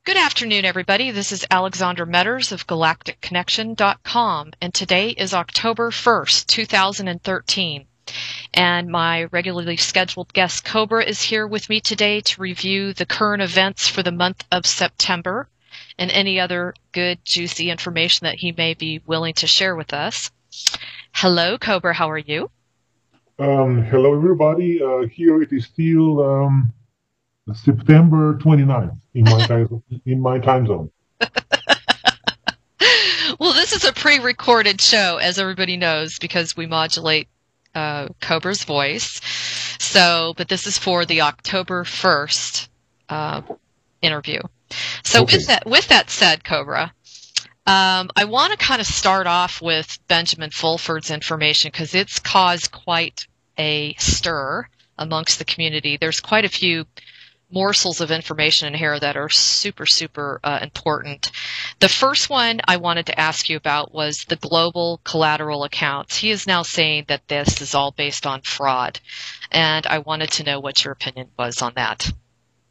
Good afternoon, everybody. This is Alexandra Metters of GalacticConnection.com, and today is October 1st, 2013. And my regularly scheduled guest, Cobra, is here with me today to review the current events for the month of September and any other good, juicy information that he may be willing to share with us. Hello, Cobra. How are you? Hello, everybody. Here it is still September 29th in my time zone. Well, this is a pre-recorded show, as everybody knows, because we modulate Cobra's voice. But this is for the October 1st interview. So okay. With that said, Cobra, I want to kind of start off with Benjamin Fulford's information because it's caused quite a stir amongst the community. There's quite a few morsels of information in here that are super, super important. The first one I wanted to ask you about was the global collateral accounts. He is now saying that this is all based on fraud, and I wanted to know what your opinion was on that.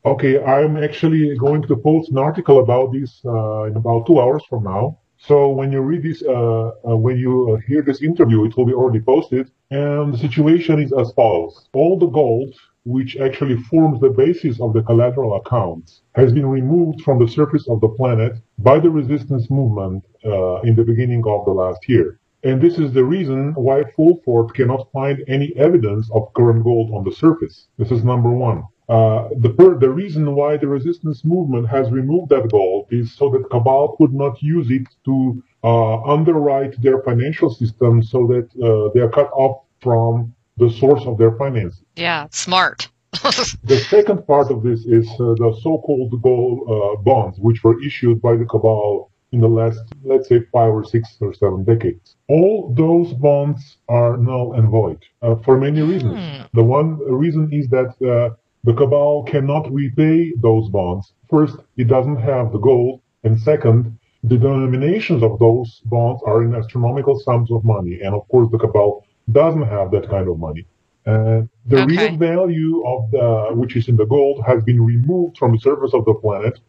Okay, I'm actually going to post an article about this in about 2 hours from now. So when you read this, when you hear this interview, it will be already posted. And the situation is as follows. All the gold, which actually forms the basis of the collateral accounts, has been removed from the surface of the planet by the resistance movement in the beginning of the last year. And this is the reason why Fulford cannot find any evidence of current gold on the surface. This is number one. The reason why the resistance movement has removed that gold is so that Cabal could not use it to underwrite their financial system so that they are cut off from the source of their finances. Yeah, smart. The second part of this is the so-called gold bonds, which were issued by the Cabal in the last, let's say, 5 or 6 or 7 decades. All those bonds are null and void for many reasons. The one reason is that the Cabal cannot repay those bonds. First, it doesn't have the gold, and second, the denominations of those bonds are in astronomical sums of money, and of course the Cabal doesn't have that kind of money. The real value of which is in the gold has been removed from the surface of the planet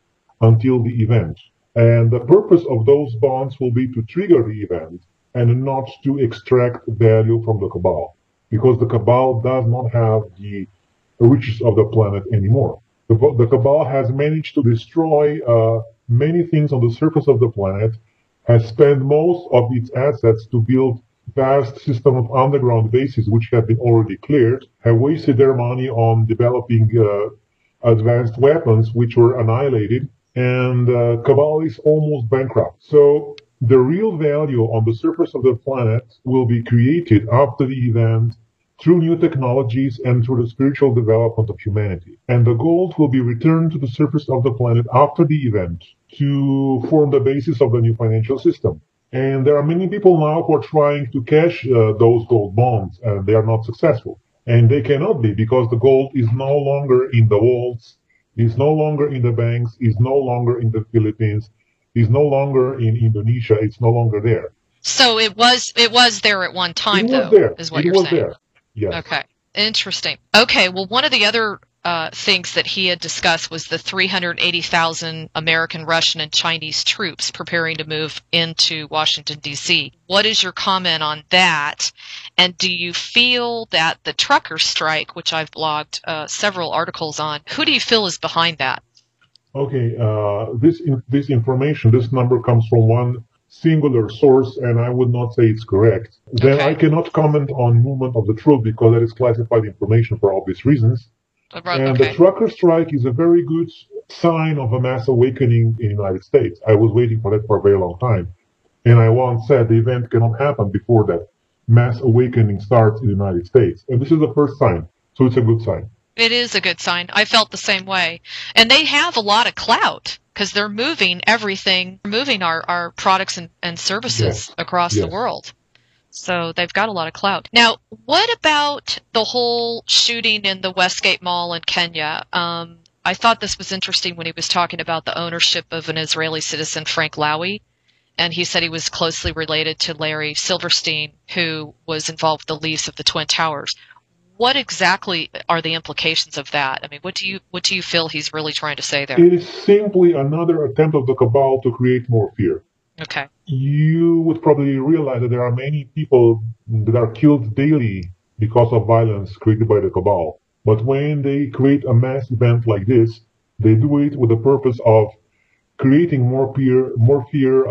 until the event. And the purpose of those bonds will be to trigger the event and not to extract value from the Cabal, because the Cabal does not have the riches of the planet anymore. The Cabal has managed to destroy many things on the surface of the planet, has spent most of its assets to build vast system of underground bases which have been already cleared, have wasted their money on developing advanced weapons which were annihilated, and Cabal is almost bankrupt. So the real value on the surface of the planet will be created after the event through new technologies and through the spiritual development of humanity. And the gold will be returned to the surface of the planet after the event to form the basis of the new financial system. And there are many people now who are trying to cash those gold bonds, and they are not successful. And they cannot be, because the gold is no longer in the vaults, is no longer in the banks, is no longer in the Philippines, is no longer in Indonesia, it's no longer there. So it was there at one time, though, is what you're saying. There. Yes. Okay. Interesting. Okay. Well, one of the other things that he had discussed was the 380,000 American, Russian, and Chinese troops preparing to move into Washington, D.C. What is your comment on that? And do you feel that the trucker strike, which I've blogged several articles on, who do you feel is behind that? Okay. This information, this number comes from one singular source, and I would not say it's correct. Then I cannot comment on movement of the truth because that is classified information for obvious reasons. The trucker strike is a very good sign of a mass awakening in the United States. I was waiting for that for a very long time. And I once said the event cannot happen before that mass awakening starts in the United States. And this is the first sign. So it's a good sign. It is a good sign. I felt the same way. And they have a lot of clout because they're moving everything, moving our products and services across the world. So they've got a lot of clout. Now, what about the whole shooting in the Westgate Mall in Kenya? I thought this was interesting when he was talking about the ownership of an Israeli citizen, Frank Lowy, and he said he was closely related to Larry Silverstein, who was involved with the lease of the Twin Towers. what exactly are the implications of that? I mean, what do you feel he's really trying to say there? It is simply another attempt of the cabal to create more fear. Okay. You would probably realize that there are many people that are killed daily because of violence created by the cabal. But when they create a mass event like this, they do it with the purpose of creating more fear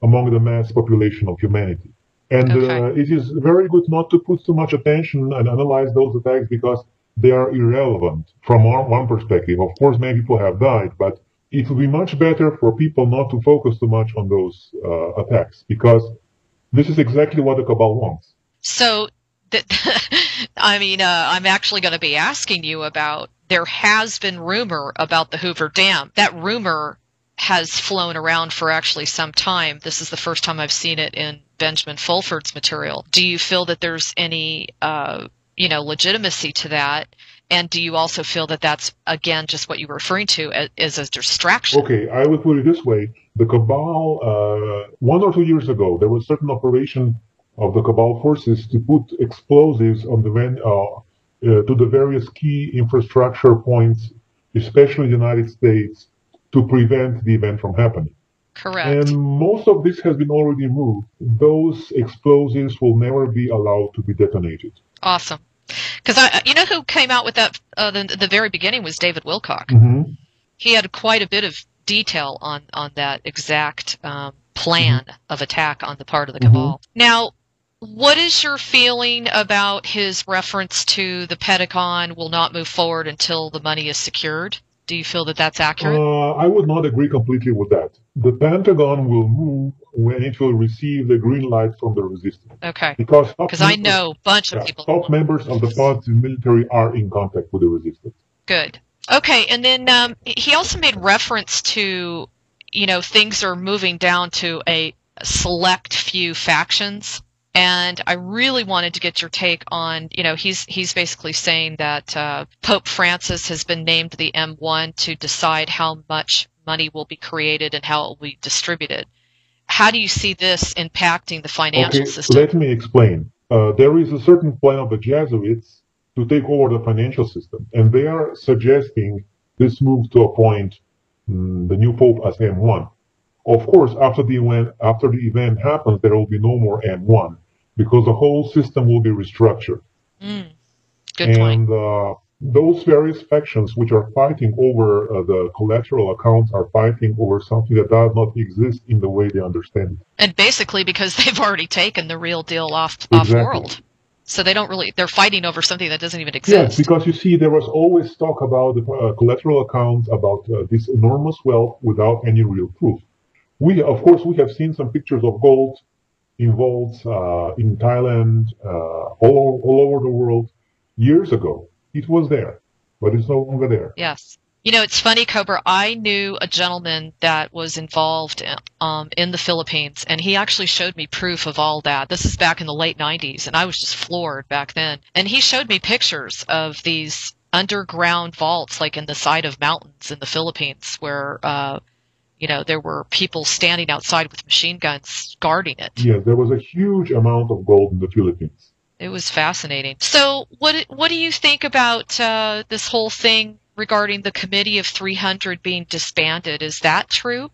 among the mass population of humanity. And it is very good not to put too much attention and analyze those attacks because they are irrelevant from one perspective. Of course, many people have died, but it would be much better for people not to focus too much on those attacks because this is exactly what the cabal wants. So, I mean, I'm actually going to be asking you about, there has been rumor about the Hoover Dam. That rumor has flown around for actually some time. This is the first time I've seen it in Benjamin Fulford's material. Do you feel that there's any, legitimacy to that? And do you also feel that that's, again, just what you were referring to as a distraction? Okay, I would put it this way. The cabal, 1 or 2 years ago, there was a certain operation of the cabal forces to put explosives on to the various key infrastructure points, especially in the United States, to prevent the event from happening. Correct. And most of this has been already moved. Those explosives will never be allowed to be detonated. Awesome. Because you know who came out with that? The very beginning was David Wilcock. Mm-hmm. He had quite a bit of detail on that exact plan of attack on the part of the cabal. Now, what is your feeling about his reference to the Pentagon will not move forward until the money is secured? Do you feel that that's accurate? I would not agree completely with that. The Pentagon will move when it will receive the green light from the resistance. Okay. Because I know a bunch of people. Top members of the positive military are in contact with the resistance. Good. Okay, and then he also made reference to, things are moving down to a select few factions. And I really wanted to get your take on, he's basically saying that Pope Francis has been named the M1 to decide how much money will be created and how it will be distributed. How do you see this impacting the financial system? Let me explain. There is a certain plan of the Jesuits to take over the financial system, and they are suggesting this move to appoint the new Pope as M1. Of course, after the event happens, there will be no more M1. Because the whole system will be restructured. Good point. And those various factions which are fighting over the collateral accounts are fighting over something that does not exist in the way they understand it. And basically because they've already taken the real deal off Exactly. world. So they don't really, they're fighting over something that doesn't even exist. Yes, because you see, there was always talk about the collateral accounts, about this enormous wealth without any real proof. Of course, we have seen some pictures of gold in vaults in Thailand, all over the world years ago. It was there, but it's no longer there. Yes. It's funny, Cobra. I knew a gentleman that was involved in the Philippines, and he actually showed me proof of all that. This is back in the late 90s, and I was just floored back then. And he showed me pictures of these underground vaults, like in the side of mountains in the Philippines, where there were people standing outside with machine guns guarding it. Yeah, there was a huge amount of gold in the Philippines. It was fascinating. So what do you think about this whole thing regarding the Committee of 300 being disbanded? Is that true?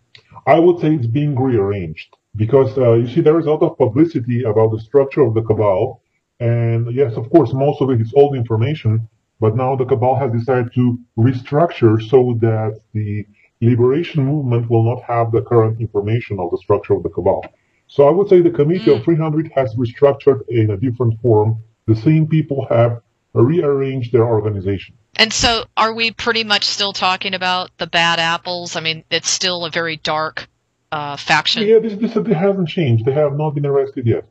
I would say it's being rearranged. Because, you see, there is a lot of publicity about the structure of the cabal. And yes, of course, most of it is old information. But now the cabal has decided to restructure so that the liberation movement will not have the current information of the structure of the cabal. So I would say the Committee of 300 has restructured in a different form. The same people have rearranged their organization. And so are we pretty much still talking about the bad apples? I mean, it's still a very dark faction. Yeah, this hasn't changed. They have not been arrested yet.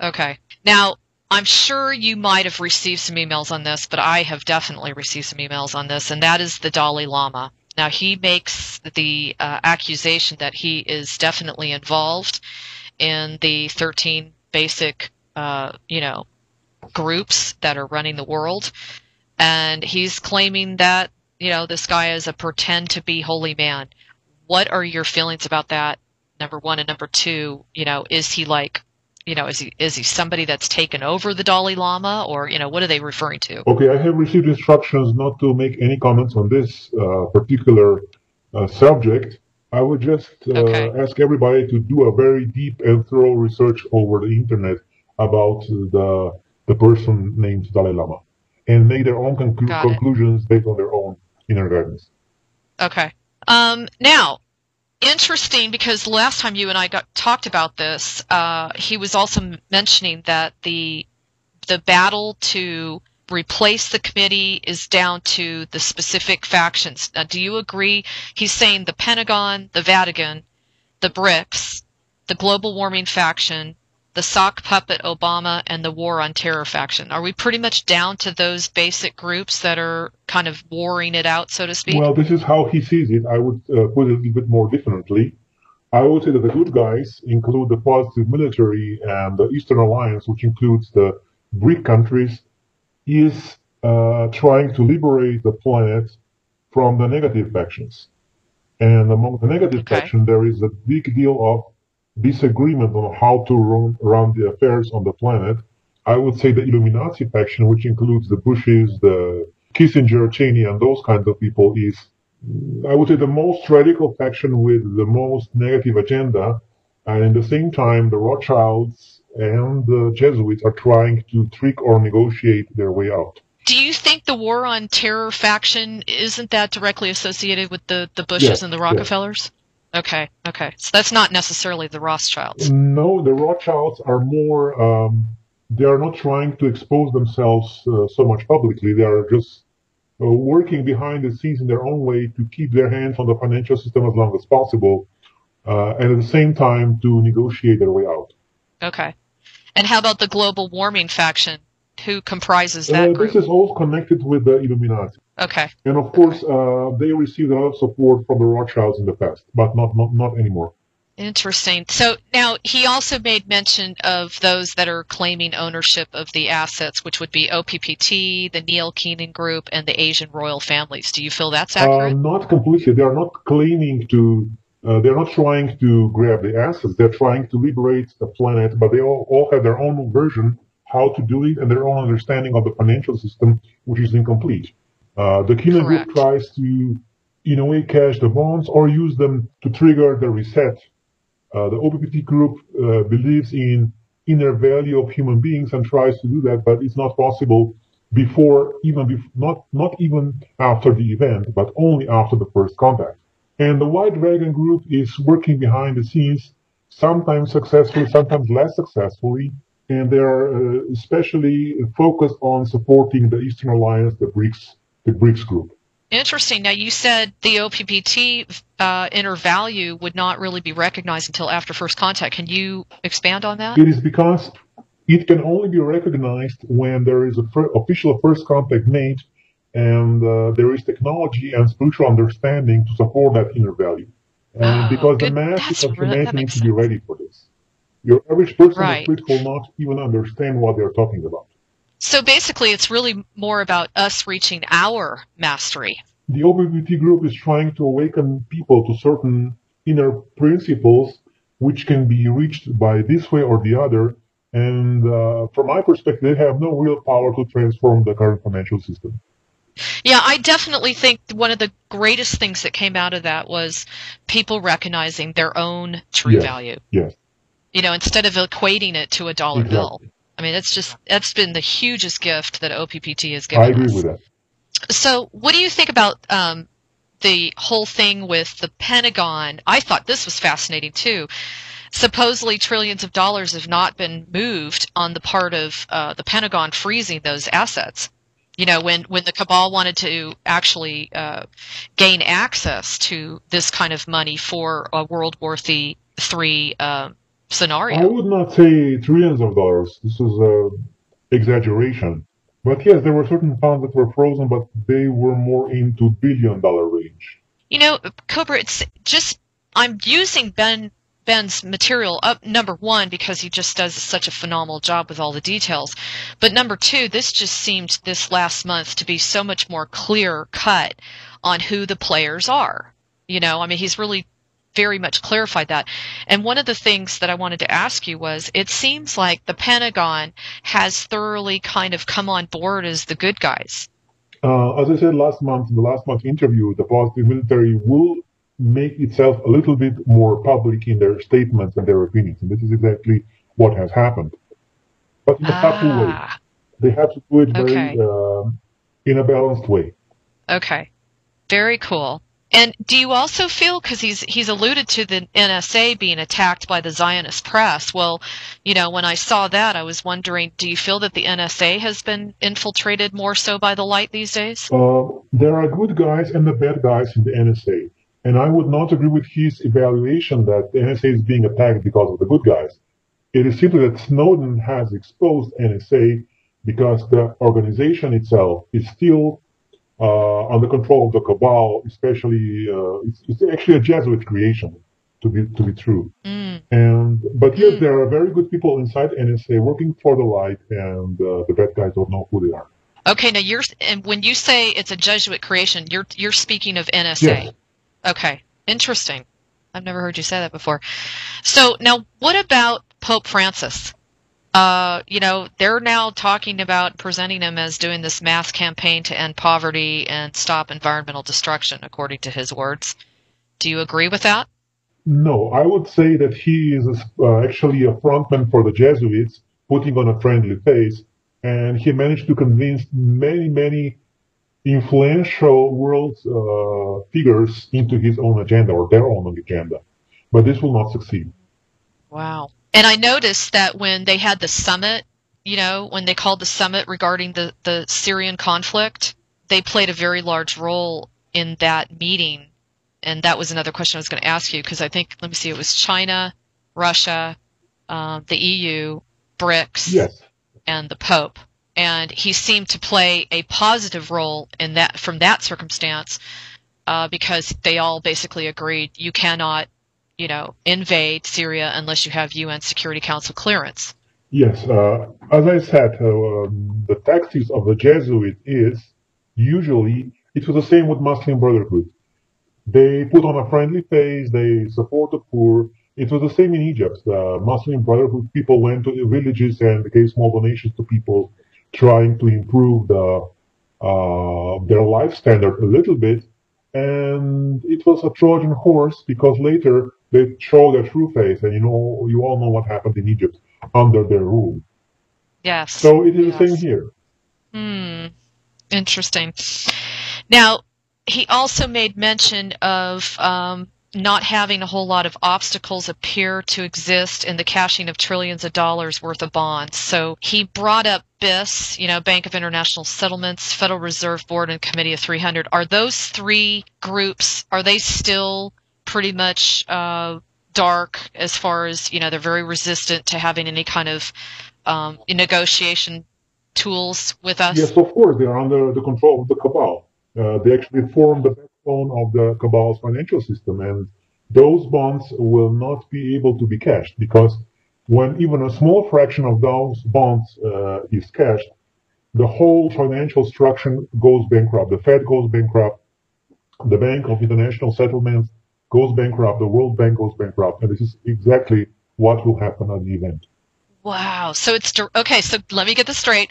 Okay. Now, I'm sure you might have received some emails on this, but I have definitely received some emails on this, and that is the Dalai Lama. Now, he makes the accusation that he is definitely involved in the 13 basic, groups that are running the world. And he's claiming that, this guy is a pretend to be holy man. What are your feelings about that? Number one. And number two, is he like is he somebody that's taken over the Dalai Lama, or what are they referring to? Okay, I have received instructions not to make any comments on this particular subject. I would just ask everybody to do a very deep and thorough research over the internet about the person named Dalai Lama, and make their own conclusions based on their own inner guidance. Okay. Now, interesting, because last time you and I talked about this, he was also mentioning that the battle to replace the committee is down to the specific factions. Now, do you agree? He's saying the Pentagon, the Vatican, the BRICS, the global warming faction, the sock puppet Obama, and the war on terror faction. Are we pretty much down to those basic groups that are kind of warring it out, so to speak? Well, this is how he sees it. I would put it a little bit more differently. I would say that the good guys include the positive military and the Eastern Alliance, which includes the BRIC countries, is trying to liberate the planet from the negative factions. And among the negative faction, there is a big deal of disagreement on how to run the affairs on the planet. I would say the Illuminati faction, which includes the Bushes, the Kissinger, Cheney, and those kinds of people, is, I would say, the most radical faction with the most negative agenda. And at the same time, the Rothschilds and the Jesuits are trying to trick or negotiate their way out. Do you think the war on terror faction, isn't that directly associated with the Bushes and the Rockefellers? Yes. Okay. So that's not necessarily the Rothschilds. No, the Rothschilds are more, they are not trying to expose themselves so much publicly. They are just working behind the scenes in their own way to keep their hands on the financial system as long as possible, and at the same time to negotiate their way out. Okay. And how about the global warming faction? Who comprises that group? This is all connected with the Illuminati. Okay. And of course, they received a lot of support from the Rothschilds in the past, but not anymore. Interesting. So now he also made mention of those that are claiming ownership of the assets, which would be OPPT, the Neil Keenan Group, and the Asian royal families. Do you feel that's accurate? Not completely. They are not claiming to. They're not trying to grab the assets. They're trying to liberate the planet, but they all have their own version how to do it and their own understanding of the financial system, which is incomplete. The Keenan Group tries to, in a way, cash the bonds or use them to trigger the reset. The OPPT Group believes in inner value of human beings and tries to do that, but it's not possible before, not even after the event, but only after the first contact. And the White Dragon Group is working behind the scenes, sometimes successfully, sometimes less successfully, and they are especially focused on supporting the Eastern Alliance, the BRICS group. Interesting. Now, you said the OPPT inner value would not really be recognized until after first contact. Can you expand on that? It is because it can only be recognized when there is an official first contact made, and there is technology and spiritual understanding to support that inner value. And because the masses of humanity need to be ready for this. Your average person on the street will not even understand what they're talking about. So basically, it's really more about us reaching our mastery. The OPPT group is trying to awaken people to certain inner principles which can be reached by this way or the other. And from my perspective, they have no real power to transform the current financial system. Yeah, I definitely think one of the greatest things that came out of that was people recognizing their own true value. Yes. Instead of equating it to a dollar bill. I mean, that's been the hugest gift that OPPT has given us. I agree with that. So what do you think about the whole thing with the Pentagon? I thought this was fascinating, too. Supposedly trillions of dollars have not been moved on the part of the Pentagon freezing those assets. When the cabal wanted to actually gain access to this kind of money for a World War III scenario. I would not say trillions of dollars. This is an exaggeration. But yes, there were certain funds that were frozen, but they were more into billion-dollar range. Cobra, it's just, I'm using Ben's material up, number one, because he just does such a phenomenal job with all the details. But number two, this just seemed this last month to be so much more clear cut on who the players are. He's really very much clarified that. And one of the things that I wanted to ask you was, it seems like the Pentagon has thoroughly kind of come on board as the good guys. As I said in the last month interview, the positive military will make itself a little bit more public in their statements and their opinions. And this is exactly what has happened. But in a subtle way. They have to do it very in a balanced way. Okay. Very cool. And do you also feel, because he's alluded to the NSA being attacked by the Zionist press, well, you know, when I saw that, I was wondering, do you feel that the NSA has been infiltrated more so by the light these days? There are good guys and the bad guys in the NSA. And I would not agree with his evaluation that the NSA is being attacked because of the good guys. It is simply that Snowden has exposed NSA because the organization itself is still under control of the cabal, especially it's actually a Jesuit creation, to be true. But yes, there are very good people inside NSA working for the light, and the bad guys don't know who they are. Okay, now and when you say it's a Jesuit creation, you're speaking of NSA. Yes. Okay, interesting. I've never heard you say that before. So now, what about Pope Francis? You know, they're now talking about presenting him as doing this mass campaign to end poverty and stop environmental destruction, according to his words. Do you agree with that? No, I would say that he is actually a frontman for the Jesuits, putting on a friendly face, and he managed to convince many influential world figures into his own agenda, or their own agenda. But this will not succeed. Wow. And I noticed that when they had the summit, you know, when they called the summit regarding the Syrian conflict, they played a very large role in that meeting. And that was another question I was going to ask you, because I think, let me see, it was China, Russia, the EU, BRICS, yes, and the Pope. And he seemed to play a positive role in that, from that circumstance, because they all basically agreed you cannot, you know, invade Syria unless you have UN Security Council clearance. Yes. As I said, the tactics of the Jesuit is usually, it was the same with Muslim Brotherhood. They put on a friendly face, they support the poor. It was the same in Egypt. The Muslim Brotherhood people went to villages and gave small donations to people, trying to improve their life standard a little bit. And it was a Trojan horse, because later they showed their true face, and you all know what happened in Egypt under their rule. Yes. So it is the same here. Interesting. Now, he also made mention of not having a whole lot of obstacles appear to exist in the cashing of trillions of dollars worth of bonds. So he brought up BIS, you know, Bank of International Settlements, Federal Reserve Board, and Committee of 300. Are those three groups, are they still pretty much dark as far as, you know, they're very resistant to having any kind of negotiation tools with us? Yes, of course. They are under the control of the cabal. They actually form the backbone of the cabal's financial system, and those bonds will not be able to be cashed, because when even a small fraction of those bonds is cashed, the whole financial structure goes bankrupt. The Fed goes bankrupt, the Bank of International Settlements goes bankrupt, the World Bank goes bankrupt, and this is exactly what will happen at the event. Wow. So it's okay. So let me get this straight.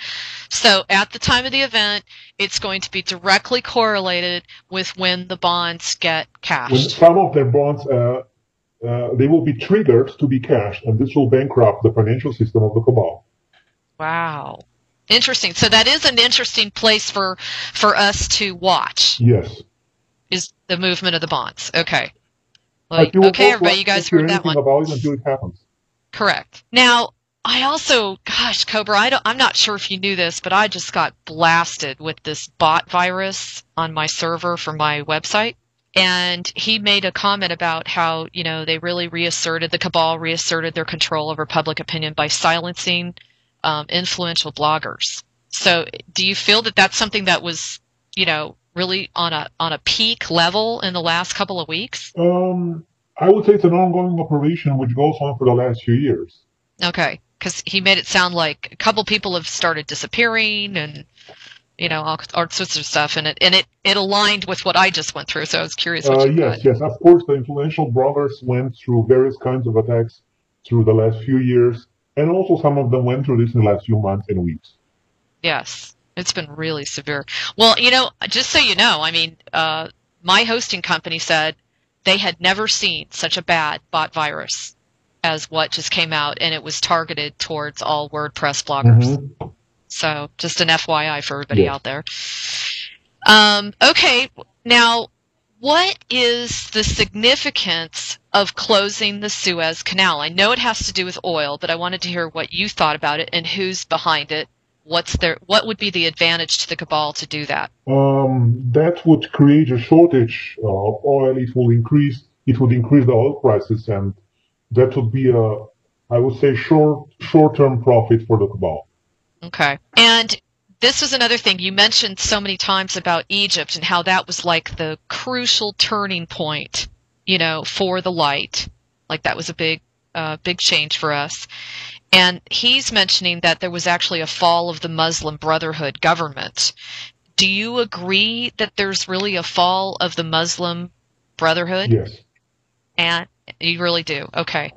So at the time of the event, it's going to be directly correlated with when the bonds get cashed. When some of their bonds, they will be triggered to be cashed, and this will bankrupt the financial system of the cabal. Wow. Interesting. So that is an interesting place for us to watch. Yes. Is the movement of the bonds. Okay. Like, okay, everybody, you guys heard that one. About it until it happens. Correct. Now, I also, gosh, Cobra, I'm not sure if you knew this, but I just got blasted with this bot virus on my server for my website. And he made a comment about how, you know, they really the cabal reasserted their control over public opinion by silencing influential bloggers. So do you feel that that's something that was, you know, really on a peak level in the last couple of weeks? I would say it's an ongoing operation which goes on for the last few years. Okay, because he made it sound like a couple people have started disappearing, and all sorts of stuff, and it aligned with what I just went through. So I was curious what you thought. Yes. Of course, the influential brothers went through various kinds of attacks through the last few years, and also some of them went through this in the last few months and weeks. Yes, it's been really severe. Well, just so you know, I mean, my hosting company said they had never seen such a bad bot virus as what just came out, and it was targeted towards all WordPress bloggers. Mm-hmm. So just an FYI for everybody out there. Okay, now what is the significance of closing the Suez Canal? I know it has to do with oil, but I wanted to hear what you thought about it and who's behind it. What would be the advantage to the cabal to do that? That would create a shortage of oil. It would increase the oil prices, and that would be I would say short-term profit for the cabal. Okay. And this was another thing you mentioned so many times about Egypt and how that was like the crucial turning point, for the light. Like that was a big change for us. And he's mentioning that there was actually a fall of the Muslim Brotherhood government. Do you agree that there's really a fall of the Muslim Brotherhood? Yes. And you really do? Okay.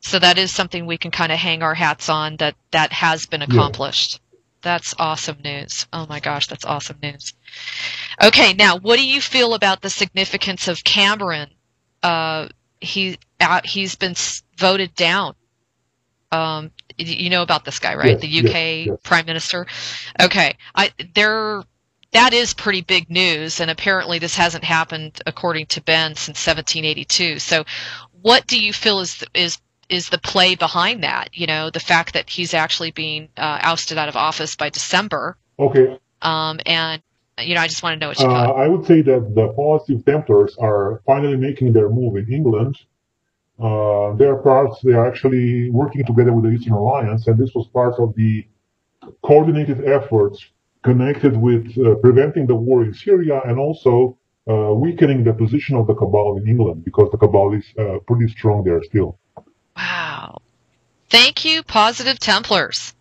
So that is something we can kind of hang our hats on, that has been accomplished. Yeah. That's awesome news. Oh my gosh, that's awesome news. Okay, now what do you feel about the significance of Cameron? He's been voted down. You know about this guy, right? Yes, the UK Prime Minister. Okay, that is pretty big news, and apparently this hasn't happened, according to Ben, since 1782. So, what do you feel is the play behind that? The fact that he's actually being ousted out of office by December. Okay. And I just want to know what you thought. I would say that the positive Templars are finally making their move in England. They are actually working together with the Eastern Alliance, and this was part of the coordinated efforts connected with preventing the war in Syria and also weakening the position of the cabal in England, because the cabal is pretty strong there still. Wow. Thank you, Positive Templars.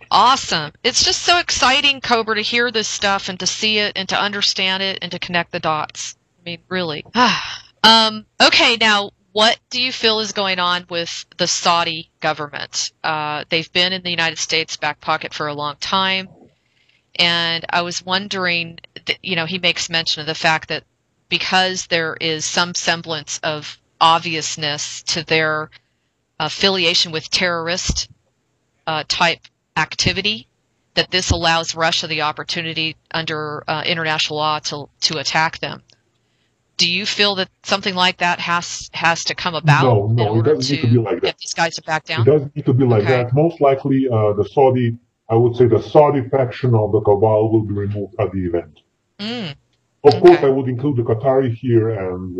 Awesome. It's just so exciting, Cobra, to hear this stuff and to see it and to understand it and to connect the dots. I mean, really. Okay, now, what do you feel is going on with the Saudi government? They've been in the United States back pocket for a long time, and I was wondering, he makes mention of the fact that because there is some semblance of obviousness to their affiliation with terrorist type activity, that this allows Russia the opportunity under international law to attack them. Do you feel that something like that has to come about in order it doesn't need to be like that. Get these guys to back down? It doesn't need to be like that. Most likely, the Saudi faction of the cabal will be removed at the event. Of course, I would include the Qatari here, and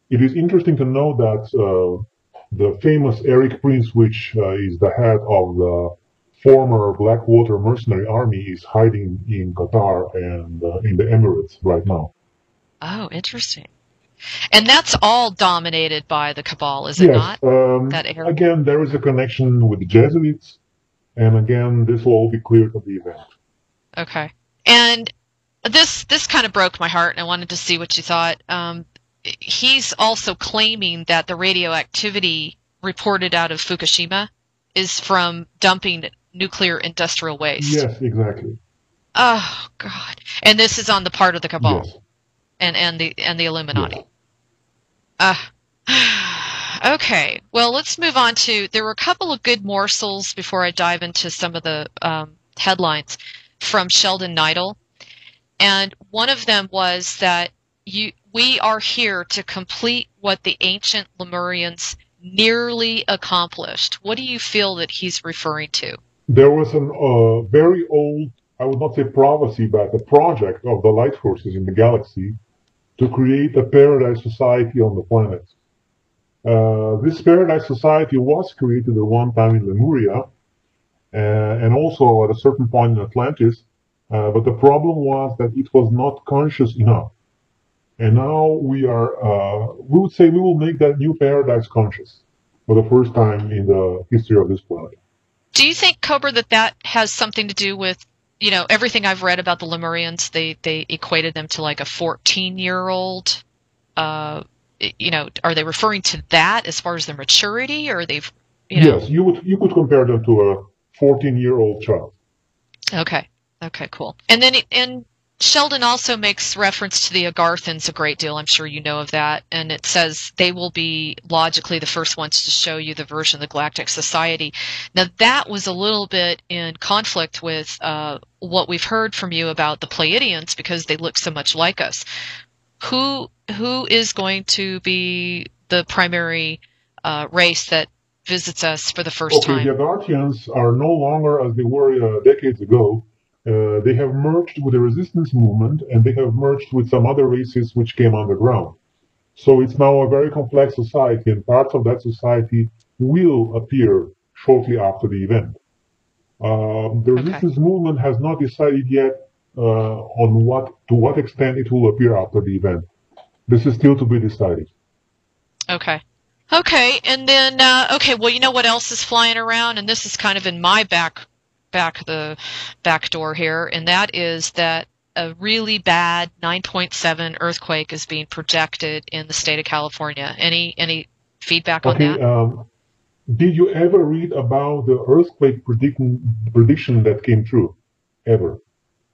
it is interesting to know that the famous Eric Prince, which is the head of the former Blackwater mercenary army, is hiding in Qatar and in the Emirates right now. Oh, interesting. And that's all dominated by the cabal, is it not? That area? Again, there is a connection with the Jesuits, and again, this will all be cleared at the event. Okay. And this kind of broke my heart, and I wanted to see what you thought. He's also claiming that the radioactivity reported out of Fukushima is from dumping nuclear industrial waste. Yes, exactly. Oh, God. And this is on the part of the cabal. Yes. And the Illuminati. Yes. Okay. Well, let's move on to. There were a couple of good morsels before I dive into some of the headlines from Sheldon Neidl, and one of them was that we are here to complete what the ancient Lemurians nearly accomplished. What do you feel that he's referring to? There was a very old, I would not say prophecy, but a project of the light forces in the galaxy to create a paradise society on the planet. This paradise society was created at one time in Lemuria and also at a certain point in Atlantis, but the problem was that it was not conscious enough. And now we would say we will make that new paradise conscious for the first time in the history of this planet. Do you think, Cobra, that has something to do with everything I've read about the Lemurians, they equated them to like a 14-year-old. Are they referring to that as far as their maturity, or they've, Yes, you could compare them to a 14-year-old child. Okay, cool. And then Sheldon also makes reference to the Agarthans a great deal. I'm sure you know of that. And it says they will be logically the first ones to show you the version of the Galactic Society. Now, that was a little bit in conflict with what we've heard from you about the Pleiadians, because they look so much like us. Who is going to be the primary race that visits us for the first time? The Agarthians are no longer as they were decades ago. They have merged with the resistance movement, and they have merged with some other races which came underground. So it's now a very complex society, and parts of that society will appear shortly after the event. The resistance movement has not decided yet to what extent it will appear after the event. This is still to be decided. Okay, and then, well, you know what else is flying around? And this is kind of in my back door here, and that is that a really bad 9.7 earthquake is being projected in the state of California. Any feedback on that? Did you ever read about the earthquake prediction that came true? Ever?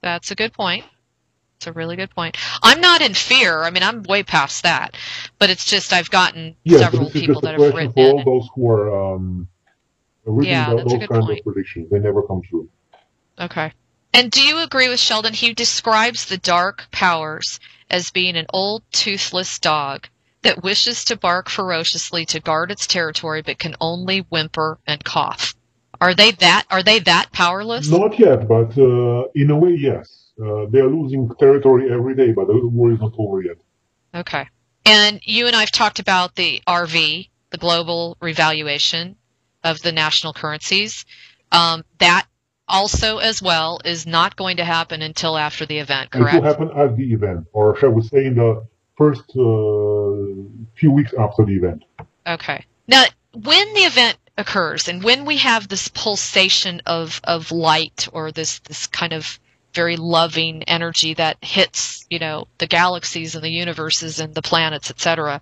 That's a good point. It's a really good point. I'm not in fear. I mean, I'm way past that. But it's just I've gotten several people that have written for all those who are reading those kinds of predictions. They never come true. Okay. And do you agree with Sheldon? He describes the dark powers as being an old toothless dog that wishes to bark ferociously to guard its territory but can only whimper and cough. Are they that powerless? Not yet, but in a way, yes. They are losing territory every day, but the war is not over yet. Okay. And you and I have talked about the RV, the global revaluation of the national currencies. That also, as well, is not going to happen until after the event, correct? It will happen at the event, or shall we say in the first few weeks after the event. Okay. Now, when the event occurs, and when we have this pulsation of light, or this kind of very loving energy that hits, the galaxies and the universes and the planets, etc.,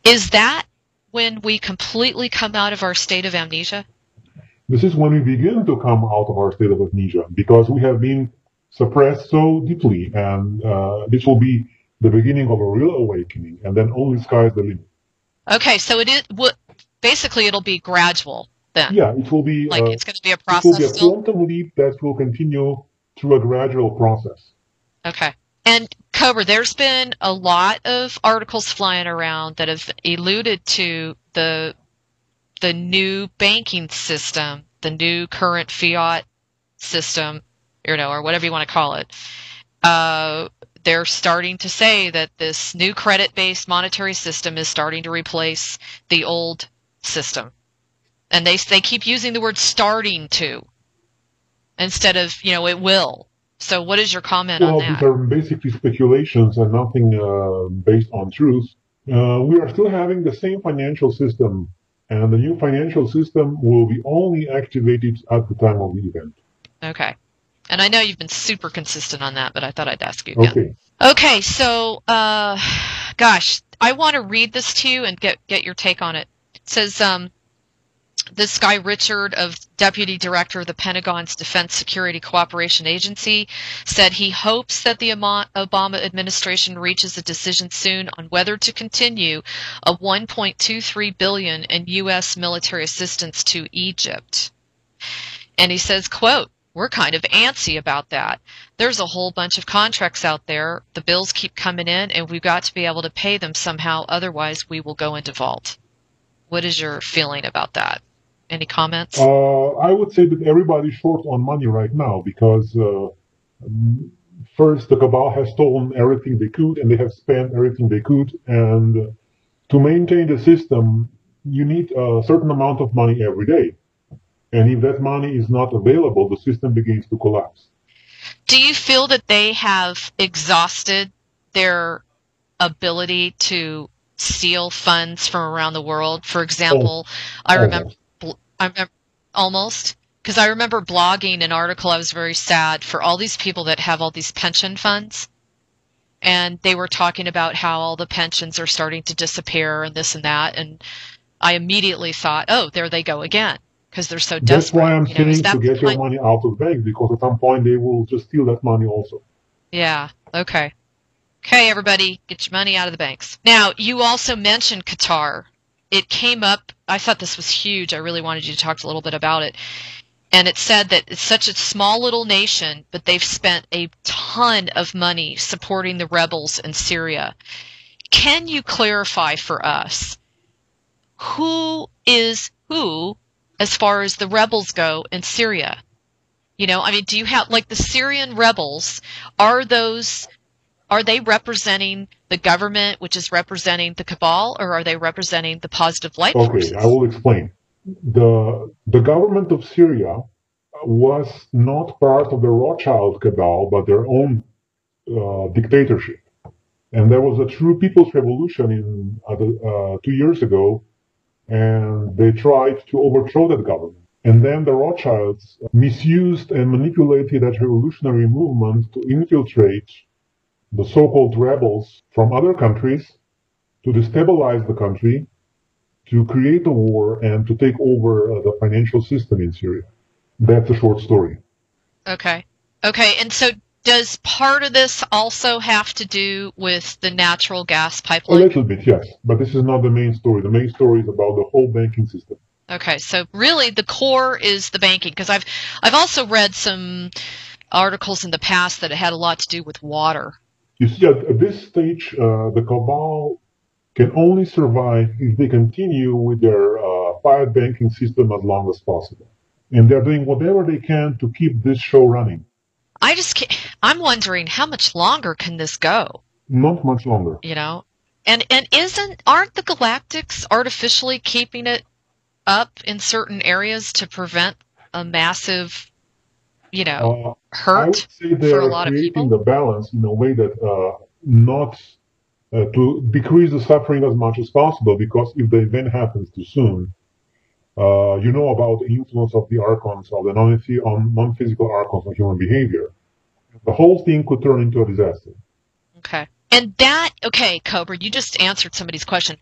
is that when we completely come out of our state of amnesia? This is when we begin to come out of our state of amnesia, because we have been suppressed so deeply, and this will be the beginning of a real awakening, and then only sky's the limit. Okay, so basically it'll be gradual then. Yeah, it will be it's going to be a process. It will be a quantum leap that will continue through a gradual process. Okay. And Cobra, there's been a lot of articles flying around that have alluded to the new banking system, the new current fiat system, or whatever you want to call it. They're starting to say that this new credit-based monetary system is starting to replace the old system. And they keep using the word starting to instead of, it will. So what is your comment on that? Well, these are basically speculations and nothing based on truth. We are still having the same financial system, and the new financial system will be only activated at the time of the event. Okay. And I know you've been super consistent on that, but I thought I'd ask you again. Okay, so, gosh, I want to read this to you and get your take on it. It says, this guy, Richard, Deputy Director of the Pentagon's Defense Security Cooperation Agency, said he hopes that the Obama administration reaches a decision soon on whether to continue a $1.23 billion in U.S. military assistance to Egypt. And he says, quote, "We're kind of antsy about that. There's a whole bunch of contracts out there. The bills keep coming in, and we've got to be able to pay them somehow. Otherwise, we will go into default." What is your feeling about that? Any comments? I would say that everybody's short on money right now because first the cabal has stolen everything they could and they have spent everything they could. And to maintain the system, you need a certain amount of money every day. And if that money is not available, the system begins to collapse. Do you feel that they have exhausted their ability to steal funds from around the world? For example, I remember almost. Because I remember blogging an article, I was very sad for all these people that have all these pension funds. And they were talking about how all the pensions are starting to disappear and this and that. And I immediately thought, oh, there they go again. Because they're so desperate. That's why I'm saying to get your money out of the bank, because at some point they will just steal that money also. Yeah, okay. Okay, everybody, get your money out of the banks. Now, you also mentioned Qatar. It came up, I thought this was huge. I really wanted you to talk a little bit about it. And it said that it's such a small little nation, but they've spent a ton of money supporting the rebels in Syria. Can you clarify for us who is who as far as the rebels go in Syria? You know, I mean, do you have, like, the Syrian rebels, are they representing the government, which is representing the cabal, or are they representing the positive light forces? Okay, I will explain. The government of Syria was not part of the Rothschild cabal, but their own dictatorship. And there was a true people's revolution 2 years ago, and they tried to overthrow that government. And then the Rothschilds misused and manipulated that revolutionary movement to infiltrate the so-called rebels from other countries, to destabilize the country, to create a war, and to take over the financial system in Syria. That's a short story. Okay. Okay, and so does part of this also have to do with the natural gas pipeline? A little bit, yes. But this is not the main story. The main story is about the whole banking system. Okay, so really the core is the banking, because I've also read some articles in the past that it had a lot to do with water. You see, at this stage, the cabal can only survive if they continue with their fiat banking system as long as possible. And they're doing whatever they can to keep this show running. I'm wondering, how much longer can this go? Not much longer. You know? And aren't the Galactics artificially keeping it up in certain areas to prevent a massive, hurt I would say they for a are lot of creating people? the balance in a way that not to decrease the suffering as much as possible, because if the event happens too soon, you know about the influence of the archons, of the non-physical archons on human behavior. The whole thing could turn into a disaster. Okay. And Cobra, you just answered somebody's question.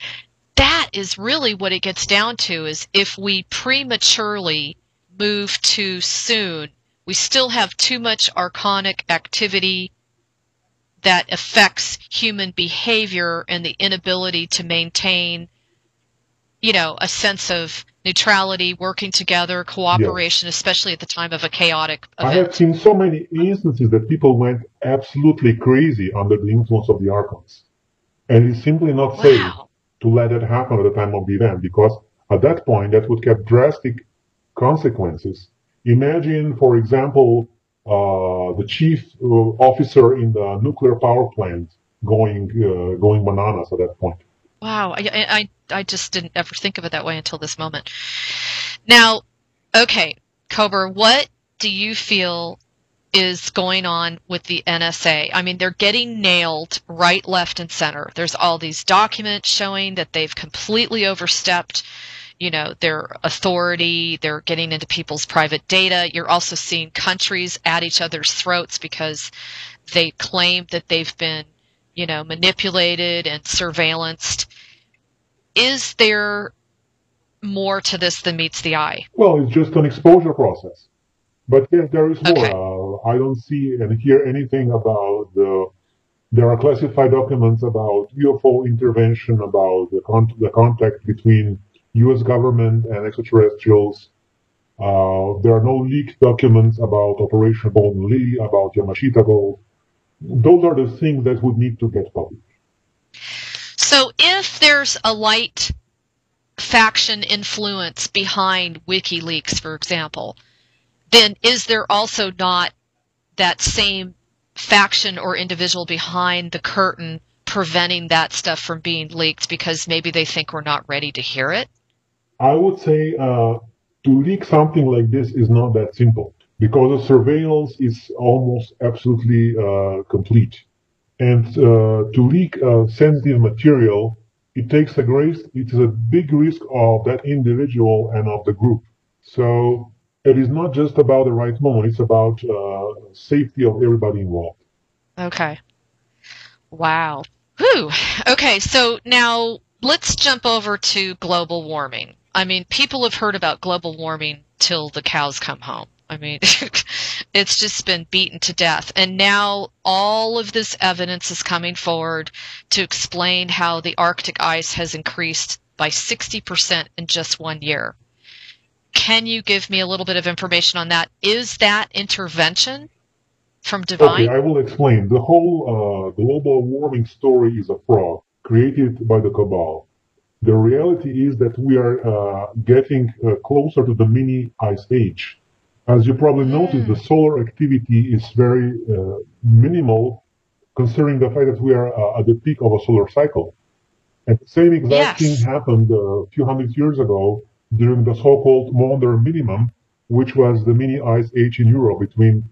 That is really what it gets down to, is if we prematurely move too soon, we still have too much archonic activity that affects human behavior and the inability to maintain, a sense of neutrality, working together, cooperation, yes, especially at the time of a chaotic event. I have seen so many instances that people went absolutely crazy under the influence of the archons. And it's simply not safe to let that happen at the time of the event, because at that point that would have drastic consequences. Imagine, for example, the chief officer in the nuclear power plant going bananas at that point. Wow, I just didn't ever think of it that way until this moment. Now, okay, Cobra, what do you feel is going on with the NSA? I mean, they're getting nailed right, left, and center. There's all these documents showing that they've completely overstepped, their authority. They're getting into people's private data. You're also seeing countries at each other's throats because they claim that they've been manipulated and surveillanced. Is there more to this than meets the eye? Well, it's just an exposure process. But yes, there is more. Okay. I don't see and hear anything about there are classified documents about UFO intervention, about the contact between U.S. government and extraterrestrials. There are no leaked documents about Operation Golden Lily, about Yamashita Gold. Those are the things that would need to get published. So if there's a light faction influence behind WikiLeaks, for example, then is there also not that same faction or individual behind the curtain preventing that stuff from being leaked because maybe they think we're not ready to hear it? I would say to leak something like this is not that simple, because the surveillance is almost absolutely complete. And to leak sensitive material, it is a big risk of that individual and of the group. So It is not just about the right moment. It's about safety of everybody involved. Okay. Wow. Whew. Okay, so now let's jump over to global warming. I mean, people have heard about global warming till the cows come home. I mean, it's just been beaten to death. And now all of this evidence is coming forward to explain how the Arctic ice has increased by 60% in just 1 year. Can you give me a little bit of information on that? Is that intervention from divine? Okay, I will explain. The whole global warming story is a fraud created by the cabal. The reality is that we are getting closer to the mini ice age. As you probably noticed, the solar activity is very minimal, considering the fact that we are at the peak of a solar cycle. And the same exact thing happened a few hundred years ago during the so-called modern minimum, which was the mini ice age in Europe between,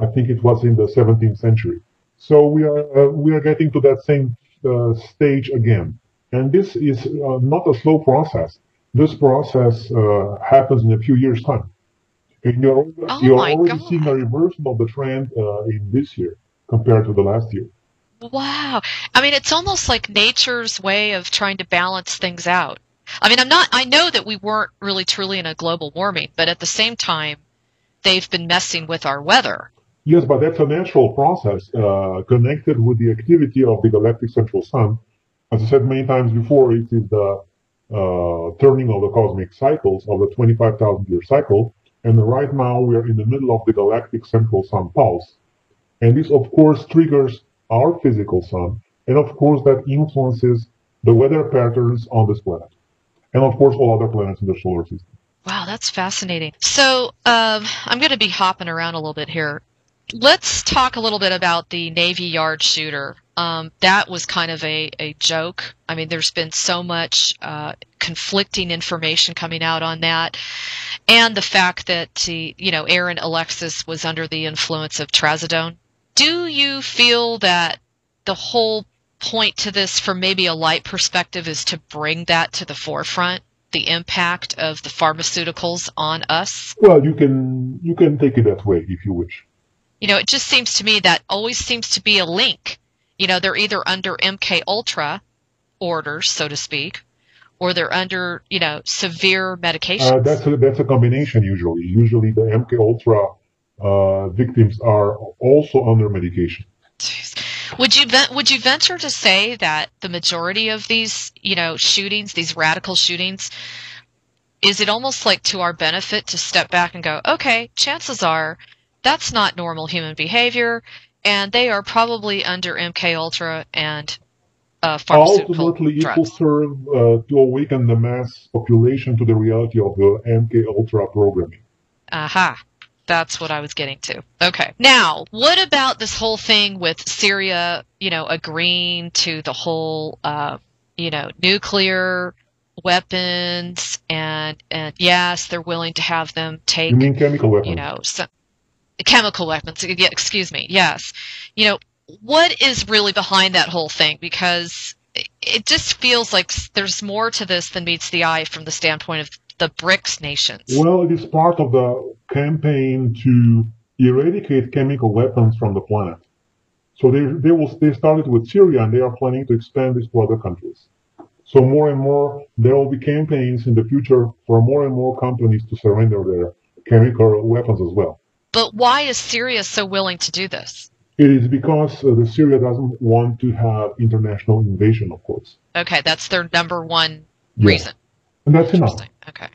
I think it was in the 17th century. So we are getting to that same stage again. And this is not a slow process. This process happens in a few years' time. And you're already seeing a reversal of the trend in this year compared to the last year. Wow. I mean, it's almost like nature's way of trying to balance things out. I mean, I know that we weren't really truly in a global warming, but at the same time, they've been messing with our weather. Yes, but that's a natural process connected with the activity of the galactic central sun. As I said many times before, it is the turning of the cosmic cycles of the 25,000-year cycle. And right now, we are in the middle of the galactic central sun pulse. And this, of course, triggers our physical sun. And, of course, that influences the weather patterns on this planet. And, of course, all other planets in the solar system. Wow, that's fascinating. So I'm going to be hopping around a little bit here. Let's talk a little bit about the Navy Yard shooter. That was kind of a joke. I mean, there's been so much conflicting information coming out on that. And the fact that, Aaron Alexis was under the influence of trazodone. Do you feel that the whole point to this from maybe a light perspective is to bring that to the forefront, the impact of the pharmaceuticals on us? Well, you can take it that way if you wish. It just seems to me that always seems to be a link. They're either under MK Ultra orders, so to speak, or they're under, severe medications. That's a combination usually. Usually the MK Ultra victims are also under medication. Jeez. Would you venture to say that the majority of these, shootings, these radical shootings, is it almost like to our benefit to step back and go, okay, chances are that's not normal human behavior, and they are probably under MK Ultra and pharmaceutical Ultimately, drugs. it will serve to awaken the mass population to the reality of the MK Ultra programming. Aha. That's what I was getting to. Okay. Now, what about this whole thing with Syria, agreeing to the whole, nuclear weapons and yes, they're willing to have them take, You mean chemical weapons? Chemical weapons. Yeah, excuse me. Yes. What is really behind that whole thing? Because it just feels like there's more to this than meets the eye from the standpoint of the BRICS nations. Well, it is part of the campaign to eradicate chemical weapons from the planet. So they started with Syria, and they are planning to expand this to other countries. So more and more, there will be campaigns in the future for more and more companies to surrender their chemical weapons as well. But why is Syria so willing to do this? It is because the Syria doesn't want to have international invasion, of course. Okay, that's their number one reason. And that's enough. Okay.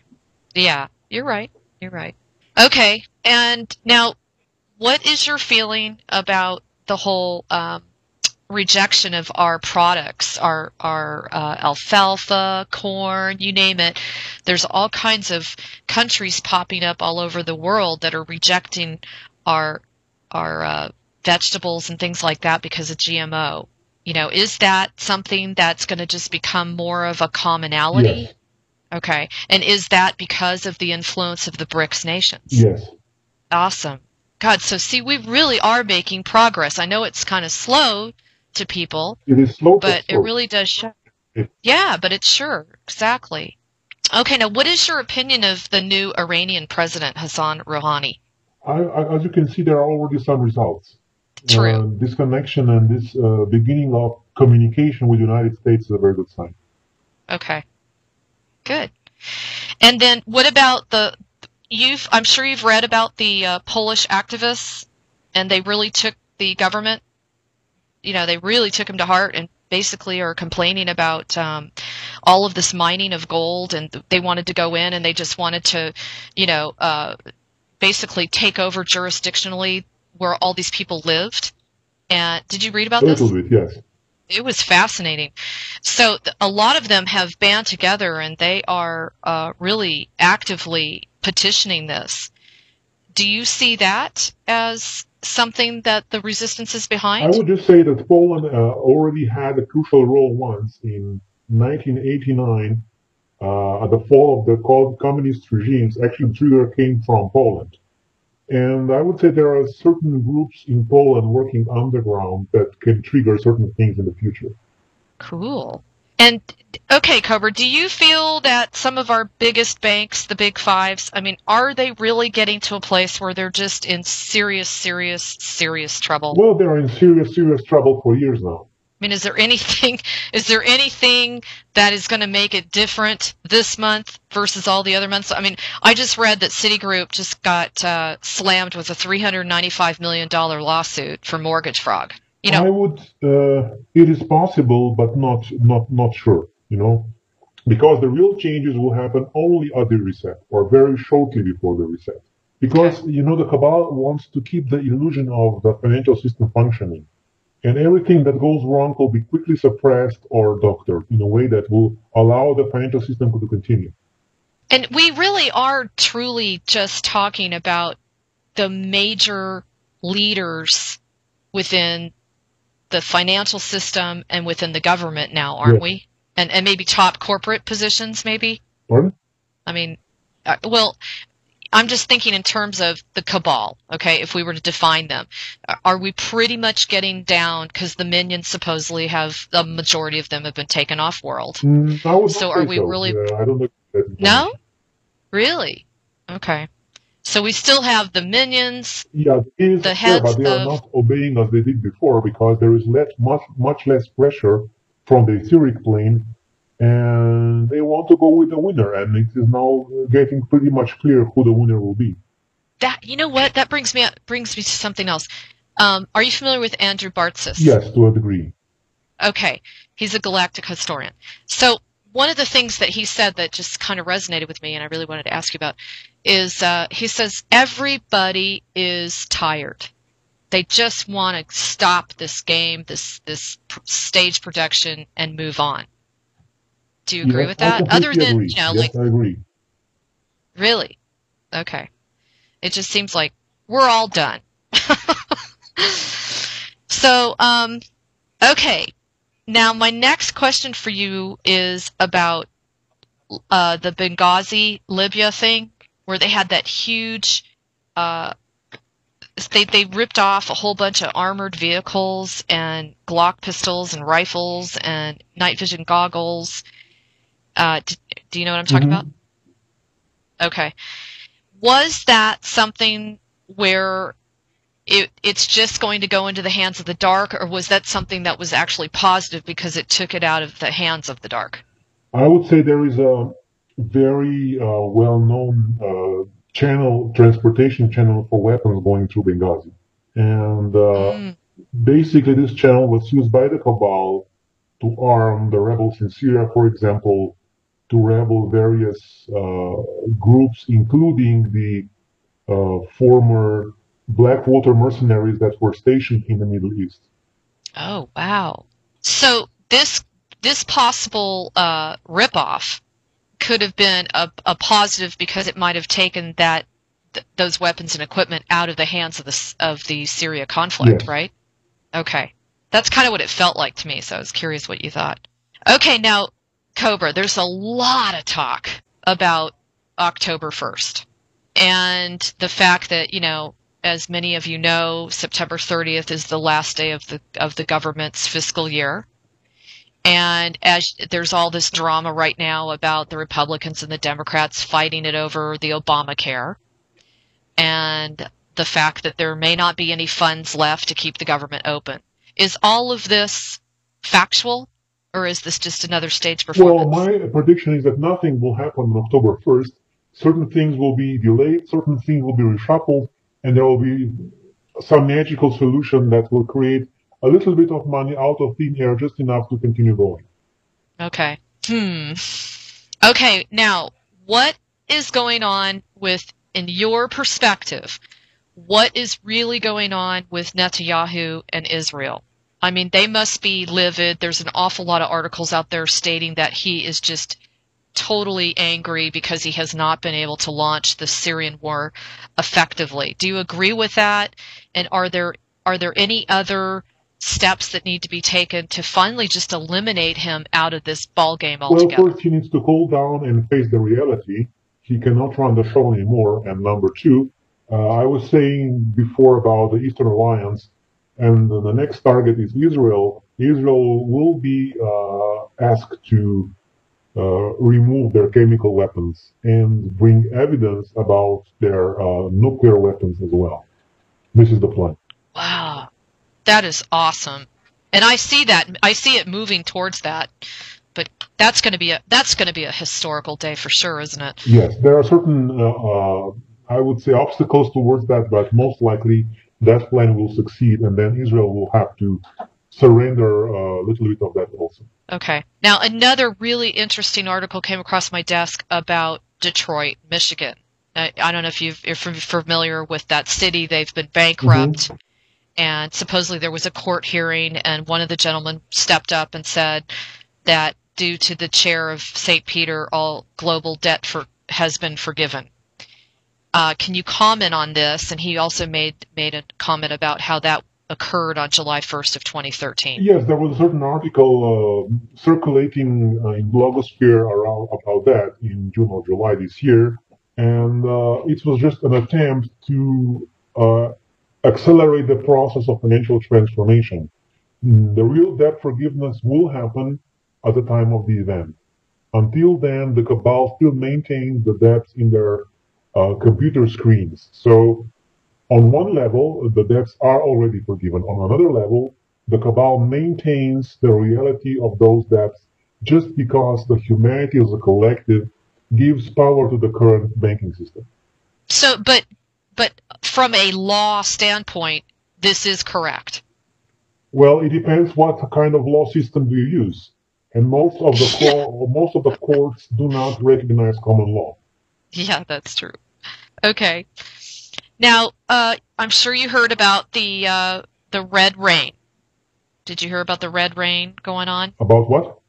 Yeah, you're right. You're right. Okay, and now, what is your feeling about the whole rejection of our products, our alfalfa, corn, you name it? There's all kinds of countries popping up all over the world that are rejecting our vegetables and things like that because of GMO. Is that something that's going to just become more of a commonality? Yes. Okay. And is that because of the influence of the BRICS nations? Yes. Awesome. God, so see, we really are making progress. I know it's kind of slow to people. It is slow, but it really does show. Yeah, but it's sure. Exactly. Okay, now what is your opinion of the new Iranian president, Hassan Rouhani? As you can see, there are already some results. True. This connection and this beginning of communication with the United States is a very good sign. Okay, good. And then what about I'm sure you've read about the Polish activists, and they really took the government, they really took them to heart and basically are complaining about all of this mining of gold, and they wanted to go in and they just wanted to, basically take over jurisdictionally where all these people lived. And did you read about this? A little bit, yes. It was fascinating. So a lot of them have band together, and they are really actively petitioning this. Do you see that as something that the resistance is behind? I would just say that Poland already had a crucial role once in 1989 at the fall of the communist regimes. Actually, the trigger came from Poland. And I would say there are certain groups in Poland working underground that can trigger certain things in the future. Cool. And, okay, Cobra, do you feel that some of our biggest banks, the big fives, are they really getting to a place where they're just in serious, serious, serious trouble? Well, they're in serious, serious trouble for years now. Is there anything that is going to make it different this month versus all the other months? I just read that Citigroup just got slammed with a $395 million lawsuit for mortgage fraud. I would, it is possible, but not sure, because the real changes will happen only at the reset or very shortly before the reset. Because, okay, the cabal wants to keep the illusion of the financial system functioning. And everything that goes wrong will be quickly suppressed or doctored in a way that will allow the financial system to continue. And we really are truly just talking about the major leaders within the financial system and within the government now, aren't we? And maybe top corporate positions, maybe? Pardon? I'm just thinking in terms of the cabal, okay, if we were to define them. Are we pretty much getting down, because the minions supposedly the majority of them have been taken off world. So are we really... I don't know. No? Really? Okay. So we still have the minions, the heads but they are not obeying as they did before, because there is much less pressure from the etheric plane, and they want to go with the winner, and it is now getting pretty much clear who the winner will be. You know what? That brings me to something else. Are you familiar with Andrew Bartzis? Yes, to a degree. Okay. He's a galactic historian. So one of the things that he said that just kind of resonated with me, and I really wanted to ask you about, is he says everybody is tired. They just want to stop this game, this stage production, and move on. Do you agree with that? Other than, I agree. Really? Okay. It just seems like we're all done. So, okay. Now, my next question for you is about the Benghazi, Libya thing, where they had that huge, they ripped off a whole bunch of armored vehicles and Glock pistols and rifles and night vision goggles. Do you know what I'm talking about? Okay. Was that something where it's just going to go into the hands of the dark, or was that something that was actually positive because it took it out of the hands of the dark? I would say there is a very well-known transportation channel for weapons going through Benghazi. And basically this channel was used by the cabal to arm the rebels in Syria, for example, to rebel various groups, including the former Blackwater mercenaries that were stationed in the Middle East. Oh, wow. So this possible ripoff could have been a positive because it might have taken those weapons and equipment out of the hands of the Syria conflict, yes, right? Okay. That's kind of what it felt like to me, so I was curious what you thought. Okay, now, Cobra, there's a lot of talk about October 1st. And the fact that, as many of you know, September 30th is the last day of the government's fiscal year. And as there's all this drama right now about the Republicans and the Democrats fighting it over the Obamacare, and the fact that there may not be any funds left to keep the government open. Is all of this factual, or is this just another stage performance? Well, my prediction is that nothing will happen on October 1st. Certain things will be delayed, certain things will be reshuffled, and there will be some magical solution that will create a little bit of money out of thin air, just enough to continue going. Okay. Okay, now, what is going on with, in your perspective, what is really going on with Netanyahu and Israel? I mean, they must be livid. There's an awful lot of articles out there stating that he is just totally angry because he has not been able to launch the Syrian war effectively. Do you agree with that? And are there any other steps that need to be taken to finally just eliminate him out of this ballgame altogether? Well, first he needs to cool down and face the reality. He cannot run the show anymore. And number two, I was saying before about the Eastern Alliance, and the next target is Israel. Israel will be asked to remove their chemical weapons and bring evidence about their nuclear weapons as well. This is the plan. Wow. That is awesome. And I see that. I see it moving towards that. But that's going to be a historical day for sure, isn't it? Yes, there are certain I would say obstacles towards that, but most likely that plan will succeed, and then Israel will have to surrender a little bit of that also. Okay. Now, another really interesting article came across my desk about Detroit, Michigan. I don't know if you're familiar with that city. They've been bankrupt, and supposedly there was a court hearing, and one of the gentlemen stepped up and said that due to the chair of St. Peter, all global debt has been forgiven. Can you comment on this? And he also made a comment about how that occurred on July 1st of 2013. Yes, there was a certain article circulating in blogosphere around about that in June or July this year, and it was just an attempt to accelerate the process of financial transformation. The real debt forgiveness will happen at the time of the event. Until then, the cabal still maintains the debts in their computer screens. So on one level, the debts are already forgiven. On another level, the cabal maintains the reality of those debts just because the humanity as a collective gives power to the current banking system. So, but from a law standpoint, this is correct. Well, it depends what kind of law system do you use. And most of the courts do not recognize common law. Yeah, that's true. Okay. Now, I'm sure you heard about the red rain. Did you hear about the red rain going on? About what?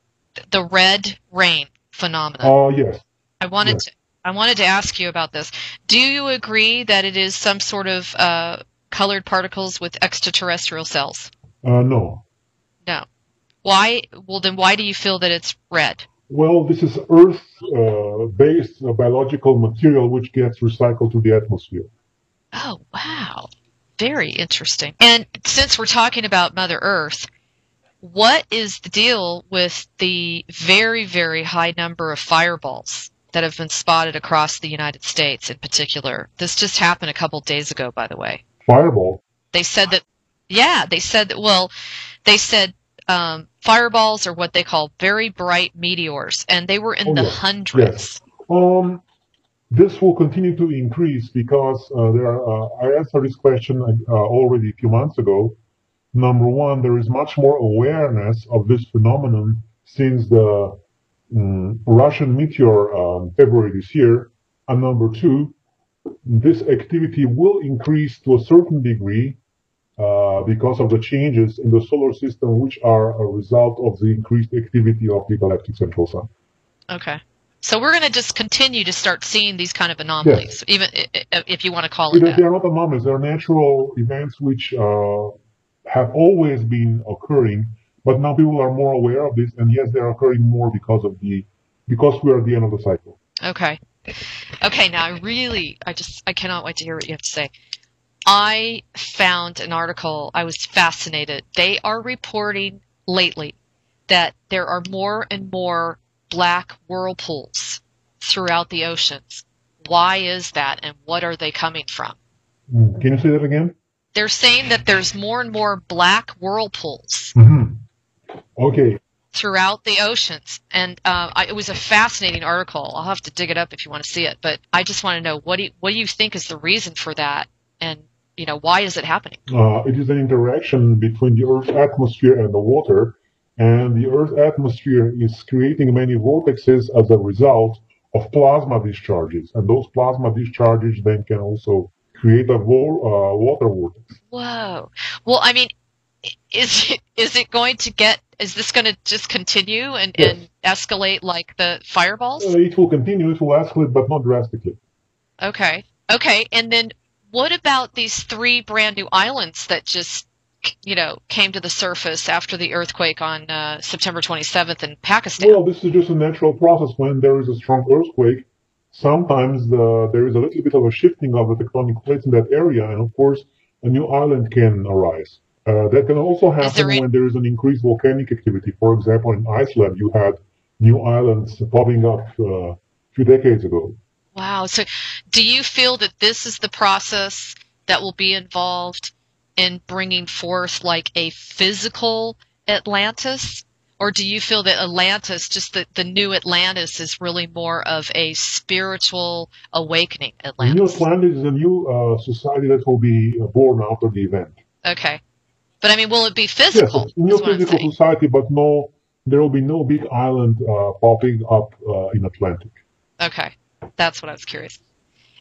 The red rain phenomenon. Yes. I wanted to ask you about this. Do you agree that it is some sort of colored particles with extraterrestrial cells? No. No. Why? Well, then why do you feel that it's red? Well, this is Earth-based biological material which gets recycled to the atmosphere. Oh, wow. Very interesting. And since we're talking about Mother Earth, what is the deal with the very, very high number of fireballs that have been spotted across the United States in particular? This just happened a couple days ago, by the way. Fireball? They said that, yeah, they said fireballs are what they call very bright meteors, and they were in the hundreds. Yes. This will continue to increase because I answered this question already a few months ago. Number one, there is much more awareness of this phenomenon since the Russian meteor February this year. And number two, this activity will increase to a certain degree because of the changes in the solar system, which are a result of the increased activity of the galactic central sun. Okay. So we're going to just continue to start seeing these kind of anomalies, yes. Even if you want to call it that. They are not anomalies. They are natural events which have always been occurring, but now people are more aware of this, and yes, they are occurring more because we are at the end of the cycle. Okay. Okay, now I cannot wait to hear what you have to say. I found an article. I was fascinated. They are reporting lately that there are more and more black whirlpools throughout the oceans. Why is that, and what are they coming from? Can you say that again? They're saying that there's more and more black whirlpools. Okay. Throughout the oceans. And it was a fascinating article. I'll have to dig it up if you want to see it. But I just want to know, what do you think is the reason for that? And, why is it happening? It is an interaction between the Earth's atmosphere and the water. And the Earth's atmosphere is creating many vortexes as a result of plasma discharges. And those plasma discharges then can also create a water vortex. Whoa. Well, I mean, is this going to just continue and escalate like the fireballs? It will continue. It will escalate, but not drastically. Okay. And then what about these 3 brand new islands that just, came to the surface after the earthquake on September 27th in Pakistan? Well, this is just a natural process. When there is a strong earthquake, sometimes there is a little bit of a shifting of the tectonic plates in that area, and of course, a new island can arise. That can also happen when there is an increased volcanic activity. For example, in Iceland, you had new islands popping up a few decades ago. Wow. So do you feel that this is the process that will be involved in bringing forth like a physical Atlantis? Or do you feel that Atlantis, just the new Atlantis, is really more of a spiritual awakening Atlantis? The new Atlantis is a new society that will be born after the event. Okay. But I mean, will it be physical? Yes, new physical society, but there will be no big island popping up in Atlantic. Okay. That's what I was curious.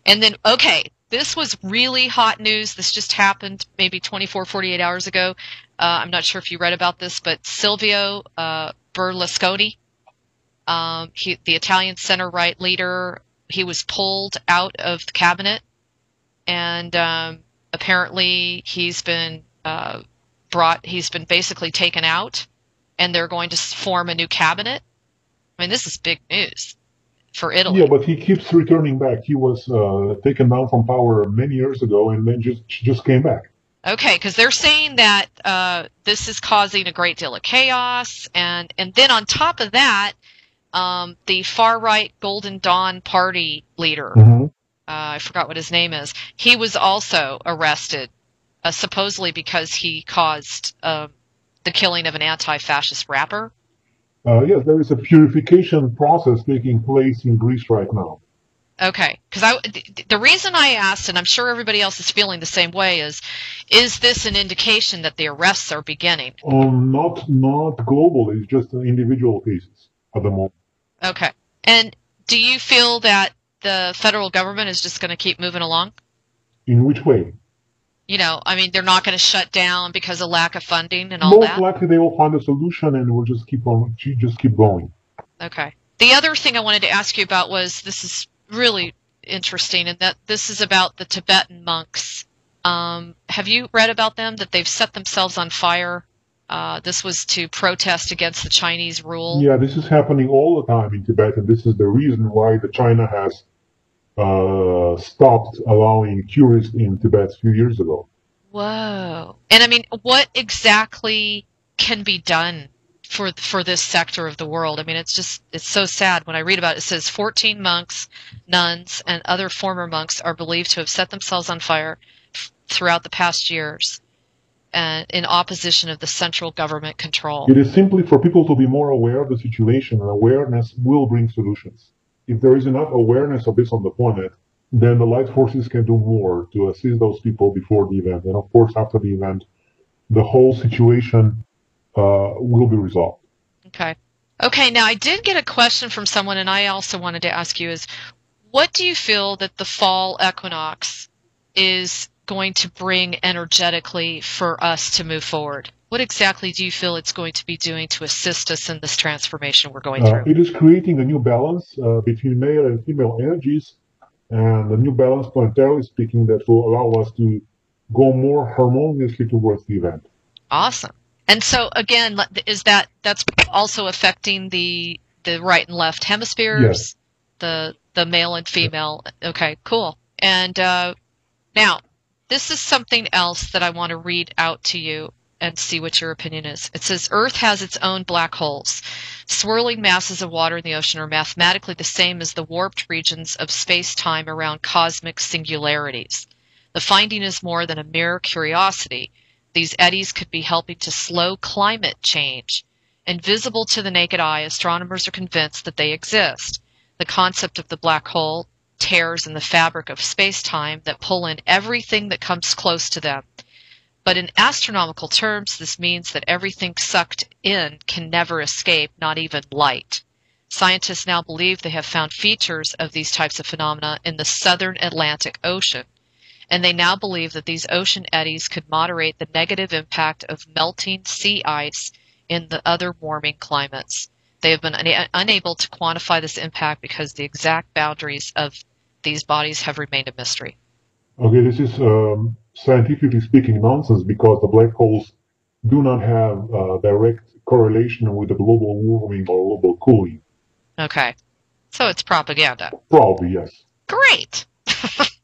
And then, okay, this was really hot news. This just happened maybe 24, 48 hours ago. I'm not sure if you read about this, but Silvio Berlusconi, the Italian center-right leader, he was pulled out of the cabinet, and apparently he's been basically taken out, and they're going to form a new cabinet. I mean, this is big news for Italy. Yeah, but he keeps returning back. He was taken down from power many years ago, and then just came back. Okay, because they're saying that this is causing a great deal of chaos, and then on top of that, the far-right Golden Dawn Party leader, I forgot what his name is, he was also arrested, supposedly because he caused the killing of an anti-fascist rapper. Yes, there is a purification process taking place in Greece right now. Okay, because the reason I asked, and I'm sure everybody else is feeling the same way, is this an indication that the arrests are beginning? Not globally, it's just individual cases at the moment. Okay, and do you feel that the federal government is just going to keep moving along? In which way? I mean, they're not going to shut down because of lack of funding and all that? Most likely they will find a solution and we'll just keep going. Okay. The other thing I wanted to ask you about was, this is really interesting, and that this is about the Tibetan monks. Have you read about them, that they've set themselves on fire? This was to protest against the Chinese rule. Yeah, this is happening all the time in Tibet, and this is the reason why China has stopped allowing tourists in Tibet a few years ago. Whoa. And I mean, what exactly can be done for this sector of the world? I mean, it's so sad when I read about it. It says 14 monks, nuns, and other former monks are believed to have set themselves on fire throughout the past years in opposition of the central government control. It is simply for people to be more aware of the situation, and awareness will bring solutions. If there is enough awareness of this on the planet, then the light forces can do more to assist those people before the event. And of course, after the event, the whole situation will be resolved. Okay. Okay, now I did get a question from someone, and I also wanted to ask you is, what do you feel that the fall equinox is going to bring energetically for us to move forward? What exactly do you feel it's going to be doing to assist us in this transformation we're going through? It is creating a new balance between male and female energies, and a new balance, planetarily speaking, that will allow us to go more harmoniously towards the event. Awesome. And so, again, that's also affecting the right and left hemispheres? Yes. The male and female. Okay, cool. And now, this is something else that I want to read out to you. and see what your opinion is. It says, Earth has its own black holes. Swirling masses of water in the ocean are mathematically the same as the warped regions of space-time around cosmic singularities. The finding is more than a mere curiosity. These eddies could be helping to slow climate change. Invisible to the naked eye, astronomers are convinced that they exist. The concept of the black hole tears in the fabric of space-time that pull in everything that comes close to them. But in astronomical terms, this means that everything sucked in can never escape, not even light. Scientists now believe they have found features of these types of phenomena in the southern Atlantic Ocean, and they now believe that these ocean eddies could moderate the negative impact of melting sea ice in the other warming climates. They have been unable to quantify this impact because the exact boundaries of these bodies have remained a mystery. Okay, this is scientifically speaking nonsense because the black holes do not have direct correlation with the global warming or global cooling. Okay, so it's propaganda. Probably, yes. Great.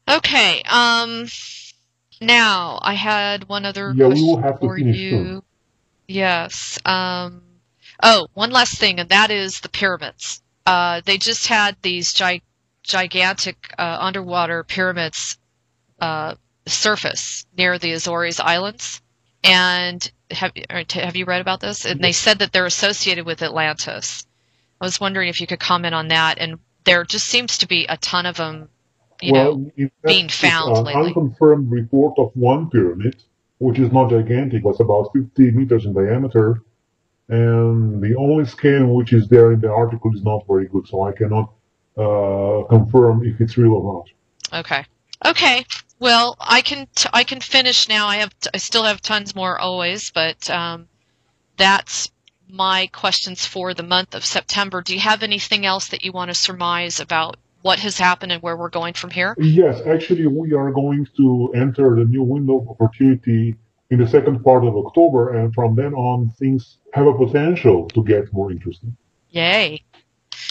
Okay, now I had one other we question will have to for finish you. soon. Yes. Oh, one last thing, and that is the pyramids. They just had these gigantic underwater pyramids surface near the Azores Islands. And have you read about this? And they said that they're associated with Atlantis. I was wondering if you could comment on that. And there just seems to be a ton of them, being found lately. An unconfirmed report of one pyramid, which is not gigantic, was about 50 meters in diameter. And the only scale which is there in the article is not very good, so I cannot confirm if it's real or not. Okay. Okay. Well, I can finish now. I still have tons more always, but that's my questions for the month of September. Do you have anything else that you want to surmise about what has happened and where we're going from here? Yes, actually, we are going to enter the new window of opportunity in the second part of October, and from then on, things have a potential to get more interesting. Yay.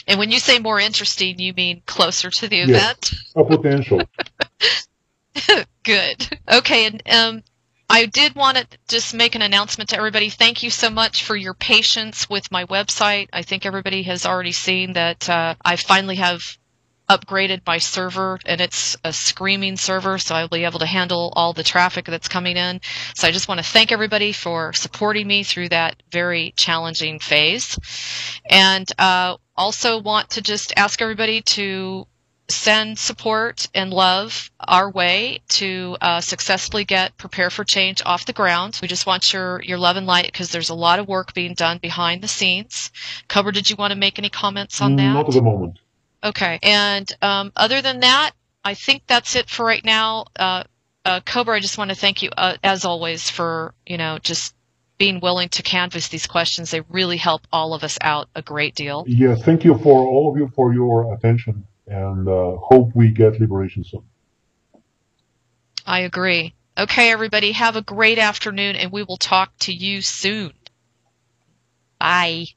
And when you say more interesting, you mean closer to the event? Yes, a potential. Good. Okay, and I did want to just make an announcement to everybody. Thank you so much for your patience with my website. I think everybody has already seen that I finally have upgraded my server, and it's a screaming server, so I'll be able to handle all the traffic that's coming in. So I just want to thank everybody for supporting me through that very challenging phase. And also want to just ask everybody to send support and love our way to successfully get Prepare for Change off the ground. We just want your love and light because there's a lot of work being done behind the scenes. Cobra, did you want to make any comments on that? Not at the moment. Okay. And other than that, I think that's it for right now. Cobra, I just want to thank you, as always, for, just being willing to canvass these questions. They really help all of us out a great deal. Yes, thank you for all of you for your attention, and hope we get liberation soon. I agree. Okay, everybody, have a great afternoon, and we will talk to you soon. Bye.